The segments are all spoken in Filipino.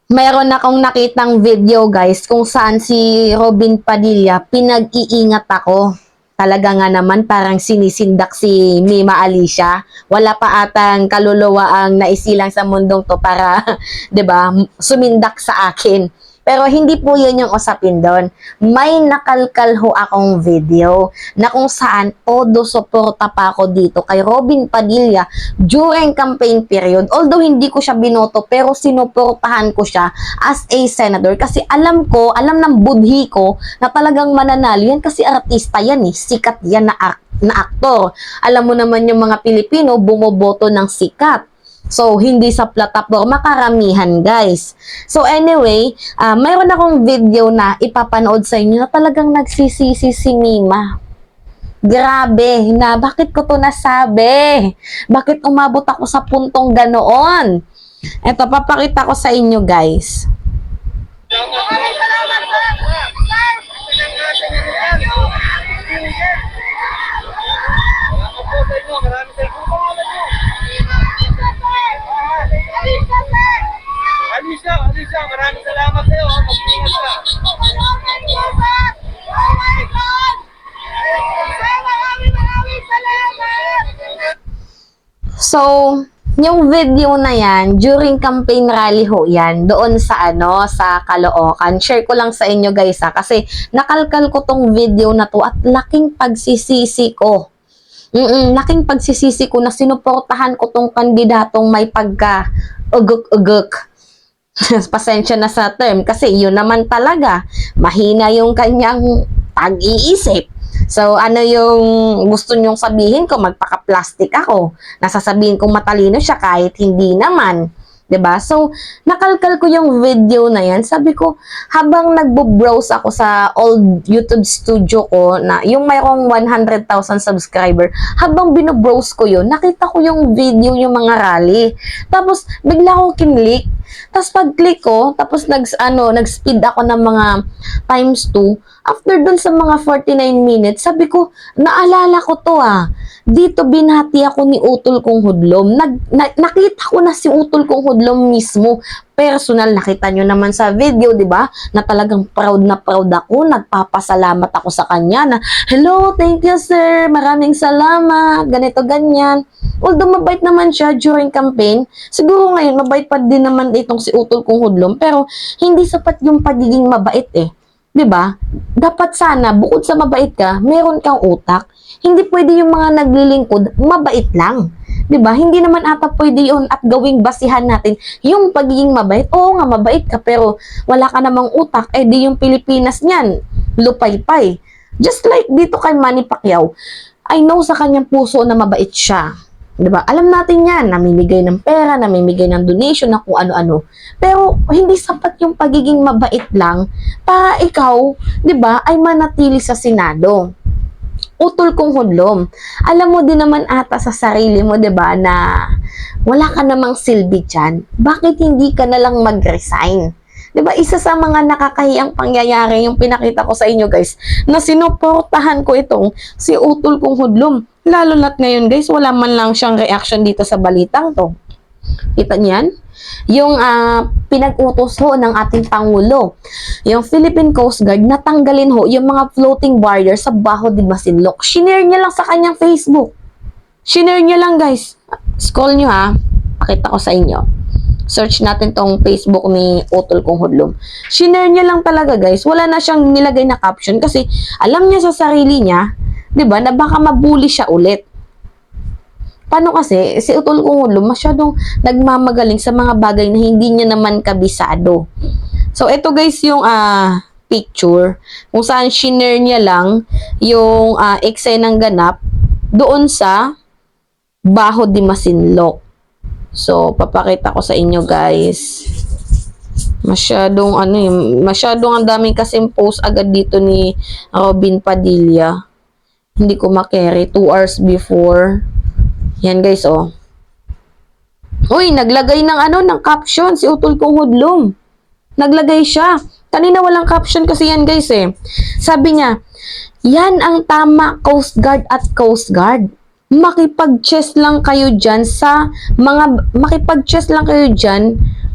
Mayroon akong nakitang video guys kung saan si Robin Padilla pinag-iingat ako. Talaga nga naman parang sinisindak si Mima Alicia. Wala pa atang kaluluwa ang naisilang sa mundong to para, 'di ba, sumindak sa akin. Pero hindi po yun yung usapin doon. May nakalkal ho akong video na kung saan todo suporta pa ako dito kay Robin Padilla during campaign period. Although hindi ko siya binoto pero sinuportahan ko siya as a senator kasi alam ng budhi ko na talagang mananalo yan kasi artista yan eh. Sikat yan na aktor. Alam mo naman yung mga Pilipino bumoboto ng sikat. So, hindi sa plataforma, karamihan, guys. So, anyway, mayroon akong video na ipapanood sa inyo na talagang nagsisisi si Mima. Grabe, na bakit ko to nasabi? Bakit umabot ako sa puntong ganoon? Eto, papakita ko sa inyo, guys. Maraming salamat po! Alisa, maraming salamat sa'yo. Mag-ingat ka. Oh my God! Maraming salamat! So, yung video na yan, during campaign rally ho yan, doon sa sa Caloocan. Share ko lang sa inyo guys kasi nakalkal ko tong video na to at laking pagsisisi ko. Laking pagsisisi ko na sinuportahan ko tong kandidatong may pagka ugok-ugok. Pasensya na sa term kasi yun naman talaga. Mahina yung kanyang pag-iisip. So, ano yung gusto nyong sabihin ko? Magpaka-plastic ako. Nasasabihin kong matalino siya kahit hindi naman. 'Di ba? So, nakalkal ko yung video na yan. Sabi ko, habang nagbo-browse ako sa old YouTube studio ko na yung mayroong 100,000 subscriber, habang bino-browse ko yun, nakita ko yung video yung mga rally. Tapos, bigla ko kinlik. Tapos pag-click ko, tapos nag-speed ako ng mga times 2. After dun sa mga 49 minutes, sabi ko, naalala ko to Dito binati ako ni Utol Kong Hudlom. Nakita ko na si Utol Kong Hudlom mismo. Personal, nakita nyo naman sa video, di ba? Na talagang proud na proud ako. Nagpapasalamat ako sa kanya na, hello, thank you sir, maraming salamat, ganito, ganyan. Although mabait naman siya during campaign, siguro ngayon mabait pa din naman itong si Utol Kong Hudlom, pero hindi sapat yung pagiging mabait eh. 'Di ba? Dapat sana bukod sa mabait ka, meron kang utak. Hindi pwede yung mga naglilingkod mabait lang. 'Di ba? Hindi naman ata pwede 'yon at gawing basihan natin yung pagiging mabait. Oo nga mabait ka pero wala ka namang utak, eh di yung Pilipinas niyan, lupay-pay. Just like dito kay Manny Pacquiao, I know sa kanyang puso na mabait siya. 'Di ba? Alam natin 'yan, namimigay ng pera, namimigay ng donation na kung ano-ano. Pero hindi sapat yung pagiging mabait lang para ikaw, 'di ba, ay manatili sa Senado. Utol Kong Hudlom, alam mo din naman ata sa sarili mo, 'di ba, na wala ka namang silbi diyan. Bakit hindi ka na lang mag-resign? 'Di ba? Isa sa mga nakakahiyang pangyayari yung pinakita ko sa inyo, guys, na sinuportahan ko itong si Utol Kong Hudlom. Lalo na't ngayon, guys, wala man lang siyang reaction dito sa balitang to. Kita niyan? Yung pinag-utos ho ng ating Pangulo, yung Philippine Coast Guard, natanggalin ho yung mga floating barrier sa Baho de Masinloc. Shinare niya lang sa kanyang Facebook. Shinare niya lang, guys. Scroll nyo pakita ko sa inyo. Search natin tong Facebook ni Utol Kong Hudlom. Shinare niya lang talaga, guys. Wala na siyang nilagay na caption kasi alam niya sa sarili niya, 'di ba, na baka mabully siya ulit. Paano kasi, si Utol Kong Hudlom masyadong nagmamagaling sa mga bagay na hindi niya naman kabisado. So, ito guys yung picture kung saan shinare niya lang yung eksenang ganap doon sa Baho de Masinloc. So, papakita ko sa inyo guys. Masyadong masyadong ang daming kasing post agad dito ni Robin Padilla. Hindi ko makarry 2 hours before. Yan guys, Uy, naglagay ng caption si Utol Kong Hudlom. Naglagay siya. Kanina walang caption kasi yan guys eh. Sabi niya, yan ang tama Coast Guard at Coast Guard. makipag-chess lang kayo dyan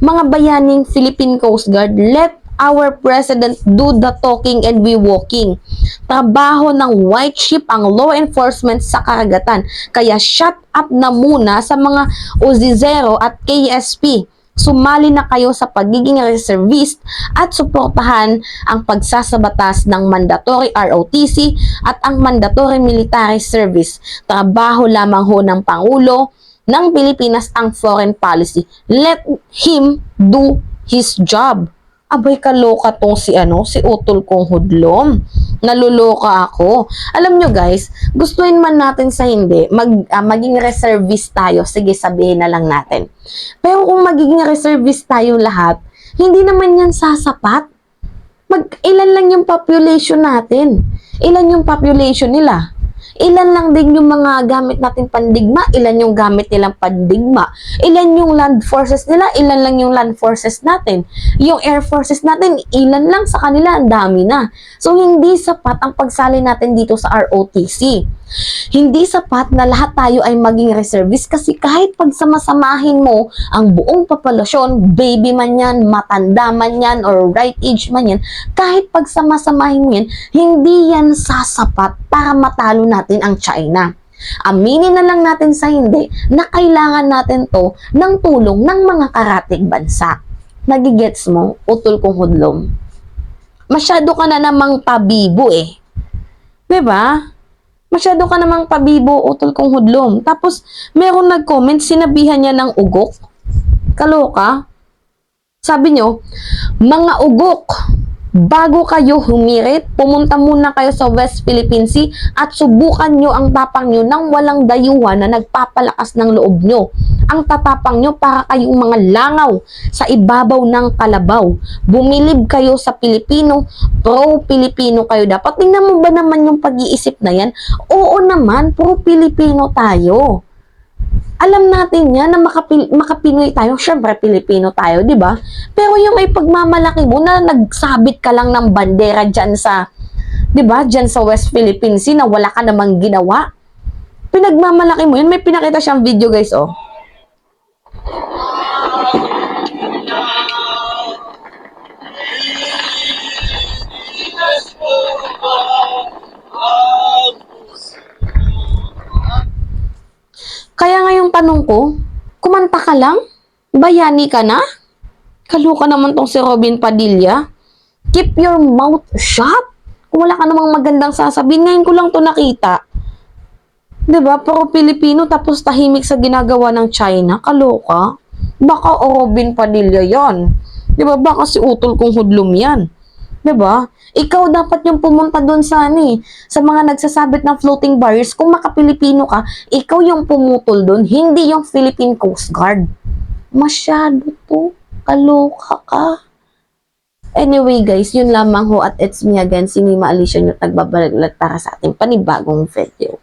mga bayaning Philippine Coast Guard. Let our President do the talking and we walking. Trabaho ng white ship ang law enforcement sa karagatan. Kaya shut up na muna sa mga Uzizero at KSP. Sumali na kayo sa pagiging reservist at suportahan ang pagsasabatas ng mandatory ROTC at ang mandatory military service. Trabaho lamang ho ng Pangulo ng Pilipinas ang foreign policy. Let him do his job. Abay, kaloka tong si Utol kong Hudlom. Naluloka ako. Alam nyo guys, gustuin man natin sa hindi, maging reservist tayo. Sige, sabihin na lang natin. Pero kung magiging reservist tayo lahat, hindi naman yan sasapat. Ilan lang yung population natin? Ilan yung population nila? Ilan lang din yung mga gamit natin pandigma? Ilan yung gamit nilang pandigma? Ilan yung land forces nila? Ilan lang yung land forces natin? Yung air forces natin, ilan lang sa kanila? Ang dami na. So, hindi sapat ang pagsali natin dito sa ROTC. Hindi sapat na lahat tayo ay maging reservist kasi kahit pagsamasamahin mo ang buong populasyon, baby man yan, matanda man yan, or right age man yan, kahit pagsamasamahin mo yan, hindi yan sasapat para matalo natin ang China. Aminin na lang natin sa hindi na kailangan natin to ng tulong ng mga karatig bansa. Nagigets mo, Utol kong Hudlom? Masyado ka na namang pabibo eh. Diba? Masyado ka namang pabibo, Utol kong Hudlom. Tapos, meron nag-comment, sinabihan niya ng ugok. Kaloka? Sabi nyo, mga ugok, bago kayo humirit, pumunta muna kayo sa West Philippine Sea at subukan nyo ang tapang nyo nang walang dayuhan na nagpapalakas ng loob nyo. Ang tatapang nyo para kayong mga langaw sa ibabaw ng kalabaw. Bumilib kayo sa Pilipino, pro-Pilipino kayo. Dapat tingnan mo ba naman yung pag-iisip na yan? Oo naman, pro-Pilipino tayo. Alam natin yan na makapinoy tayo. Syempre, Pilipino tayo, di ba? Pero yung ay pagmamalaki mo na nagsabit ka lang ng bandera dyan sa, di ba, dyan sa West Philippine Sea na wala ka namang ginawa. Pinagmamalaki mo yun. May pinakita siyang video, guys, oh. Kaya ngayong tanong ko, kumanta ka lang? Bayani ka na? Kaluka naman tong si Robin Padilla. Keep your mouth shut. Kung wala ka namang magandang sasabihin, ngayon ko lang to nakita. Diba? Pero Pilipino tapos tahimik sa ginagawa ng China. Kaloka. Baka Robin Padilla yan. Diba? Baka si Utol kong Hudlom yan. Diba? Ikaw dapat yung pumunta doon sa sa mga nagsasabit ng floating barriers. Kung makapilipino ka, ikaw yung pumutol doon, hindi yung Philippine Coast Guard. Masyado to. Kaloka ka. Anyway guys, yun lamang ho at it's me again, si Mima Alicia, yung nagbabalik para sa ating panibagong video.